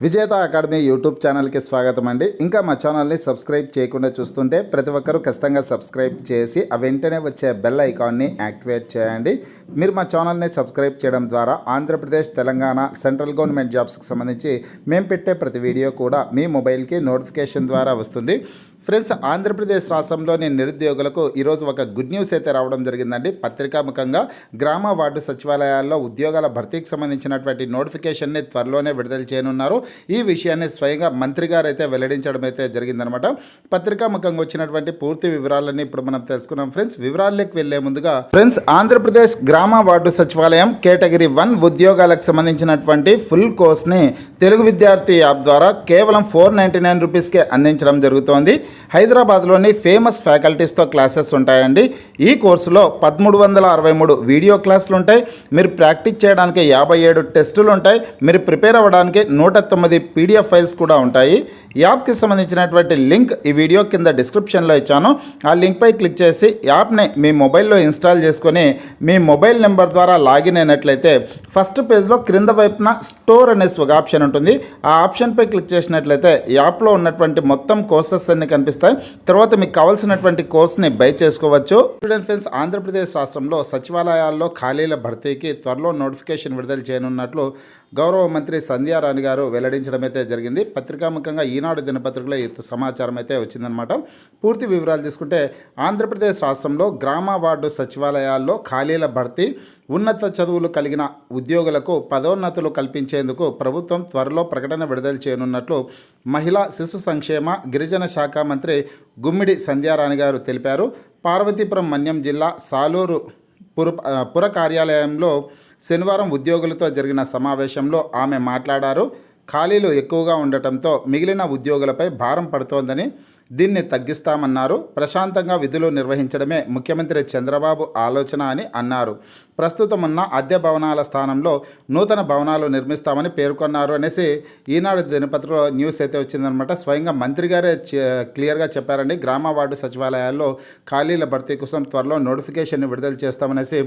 విజేత academy YouTube ఛానల్కి స్వాగతం అండి. ఇంకా మా ఛానల్ని సబ్స్క్రైబ్ చేయకుండా చూస్తుంటే ప్రతి ఒక్కరూ ఖచ్చితంగా సబ్స్క్రైబ్ చేసి ఆ వెంటనే వచ్చే బెల్ ఐకాన్ని యాక్టివేట్ చేయండి. మీరు మా ఛానల్ని సబ్స్క్రైబ్ చేయడం ద్వారా ఆంధ్రప్రదేశ్, తెలంగాణ సెంట్రల్ గవర్నమెంట్ జాబ్స్కి సంబంధించి మేము పెట్టే ప్రతి వీడియో కూడా మీ మొబైల్కి నోటిఫికేషన్ ద్వారా వస్తుంది. ఫ్రెండ్స్, ఆంధ్రప్రదేశ్ రాష్ట్రంలోని నిరుద్యోగులకు ఈరోజు ఒక గుడ్ న్యూస్ అయితే రావడం జరిగిందండి. పత్రికాముఖంగా గ్రామ వార్డు సచివాలయాల్లో ఉద్యోగాల భర్తీకి సంబంధించినటువంటి నోటిఫికేషన్ని త్వరలోనే విడుదల చేయనున్నారు. ఈ విషయాన్ని స్వయంగా మంత్రి గారు అయితే వెల్లడించడం అయితే జరిగిందనమాట. పత్రికాముఖంగా వచ్చినటువంటి పూర్తి వివరాలన్నీ ఇప్పుడు మనం తెలుసుకున్నాం. ఫ్రెండ్స్, వివరాల్లోకి వెళ్లే ముందుగా ఆంధ్రప్రదేశ్ గ్రామ వార్డు సచివాలయం కేటగిరీ 1 ఉద్యోగాలకు సంబంధించినటువంటి ఫుల్ కోర్స్ని తెలుగు విద్యార్థి యాప్ ద్వారా కేవలం 499 రూపీస్కే అందించడం జరుగుతోంది. హైదరాబాద్లోని ఫేమస్ ఫ్యాకల్టీస్తో క్లాసెస్ ఉంటాయండి. ఈ కోర్సులో 1363 వీడియో క్లాసులు ఉంటాయి. మీరు ప్రాక్టీస్ చేయడానికి 57 టెస్టులు ఉంటాయి. మీరు ప్రిపేర్ అవ్వడానికి 109 పీడిఎఫ్ ఫైల్స్ కూడా ఉంటాయి. యాప్కి సంబంధించినటువంటి లింక్ ఈ వీడియో కింద డిస్క్రిప్షన్లో ఇచ్చాను. ఆ లింక్పై క్లిక్ చేసి యాప్ని మీ మొబైల్లో ఇన్స్టాల్ చేసుకొని మీ మొబైల్ నెంబర్ ద్వారా లాగిన్ అయినట్లయితే ఫస్ట్ పేజ్లో క్రింద వైపున స్టోర్ అనే ఒక ఆప్షన్ ఉంటుంది. ఆ ఆప్షన్పై క్లిక్ చేసినట్లయితే యాప్లో ఉన్నటువంటి మొత్తం కోర్సెస్ అన్ని కనిపిస్తాయి. తర్వాత మీకు కావాల్సినటువంటి కోర్స్ని బై చేసుకోవచ్చు. స్టూడెంట్ ఫ్రెండ్స్, ఆంధ్రప్రదేశ్ రాష్ట్రంలో సచివాలయాల్లో ఖాళీల భర్తీకి త్వరలో నోటిఫికేషన్ విడుదల చేయనున్నట్లు గౌరవ మంత్రి సంధ్యారాణి గారు వెల్లడించడం అయితే జరిగింది. పత్రికాముఖంగా ఈనాడు దినపత్రికలో ఈ సమాచారం అయితే వచ్చిందనమాట. పూర్తి వివరాలు తీసుకుంటే ఆంధ్రప్రదేశ్ రాష్ట్రంలో గ్రామ వార్డు సచివాలయాల్లో ఖాళీల భర్తీ, ఉన్నత చదువులు కలిగిన ఉద్యోగులకు పదోన్నతులు కల్పించేందుకు ప్రభుత్వం త్వరలో ప్రకటన విడుదల చేయనున్నట్లు మహిళా శిశు సంక్షేమ గిరిజన శాఖ మంత్రి గుమ్మిడి సంధ్యారాణి గారు తెలిపారు. పార్వతీపురం మన్యం జిల్లా సాలూరు పుర కార్యాలయంలో శనివారం ఉద్యోగులతో జరిగిన సమావేశంలో ఆమె మాట్లాడారు. ఖాళీలు ఎక్కువగా ఉండటంతో మిగిలిన ఉద్యోగులపై భారం పడుతోందని, దీన్ని తగ్గిస్తామన్నారు. ప్రశాంతంగా విధులు నిర్వహించడమే ముఖ్యమంత్రి చంద్రబాబు ఆలోచన అని అన్నారు. ప్రస్తుతం ఉన్న అద్దె భవనాల స్థానంలో నూతన భవనాలు నిర్మిస్తామని పేర్కొన్నారు అనేసి ఈనాడు దినపత్రికలో న్యూస్ అయితే వచ్చిందనమాట. స్వయంగా మంత్రి గారే క్లియర్గా చెప్పారండి. గ్రామ వార్డు సచివాలయాల్లో ఖాళీల భర్తీ కోసం త్వరలో నోటిఫికేషన్ విడుదల చేస్తామనేసి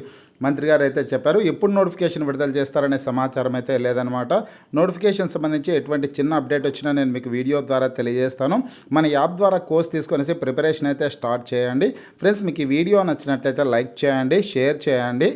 మంత్రి గారు అయితే చెప్పారు. ఎప్పుడు నోటిఫికేషన్ విడుదల చేస్తారనే సమాచారం అయితే లేదనమాట. నోటిఫికేషన్ సంబంధించి ఎటువంటి చిన్న అప్డేట్ వచ్చినా నేను మీకు వీడియో ద్వారా తెలియజేస్తాను. మన యాప్ ద్వారా కోర్స్ తీసుకొనేసి ప్రిపరేషన్ అయితే స్టార్ట్ చేయండి. ఫ్రెండ్స్, మీకు ఈ వీడియో నచ్చినట్లయితే లైక్ చేయండి, షేర్ చేయండి.